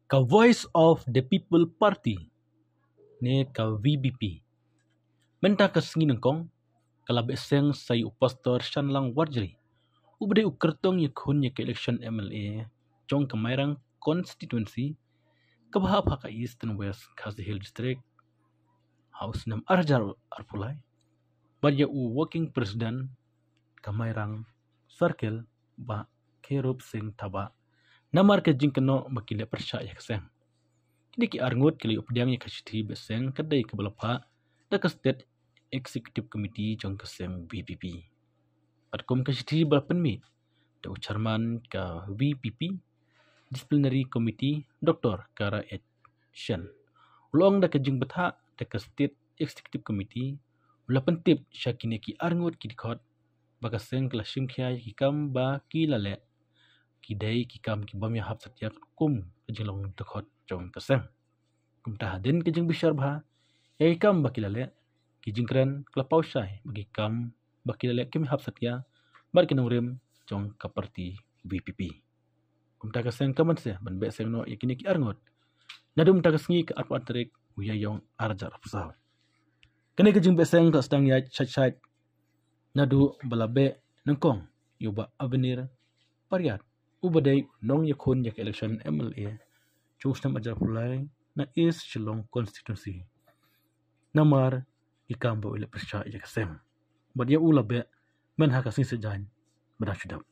Ka Voice of the People Party ne ka VBP. Menta ka sengi nengkong kala beseng say upastor Shanlang Warjri. Ubade ukertong yakun ke election MLA jong kamairang constituency kabahap ka East and West Khasi Hill District House nam Arjar Arpulai. Badya u working president kamairang circle ba Kerup Singh Thaba. Namar ke jingkano makile percaya keseng. Kini ki arngut kili updiang ya kashiti beseng kadai kebalapa da ke state executive committee jong keseng VPP. Atkom kashiti balapan mi da chairman ka VPP disciplinary committee Dr. Kara H. Shen. Ulong da ke jing betha da ke state executive committee balapan tip syakine ki arngut ki dikot bakaseng kala syingkhya ki kam ba ki lale kidai kikam kibam ya hap satya kum kejilong dekot jong kesem kum tahadin kejing bishar bha ya kikam bakilale kijing kren klapau syai bagi kam bakilale kim hap satya bar kinong rim jong kaparti VPP kum ta keseng kaman se ban be seng no yakini ki arngot nadum ta kesngi ke arpa trik uyayong arjar apsal kene kejing be seng ka sedang ya chat nadu balabe nengkong yuba avenir pariat ubadai nong yakun yak election MLA chustam ajar pulai na East Shillong constituency namar ikam bo ile persya yak sem badya ulabe men hakasin sejan badashudap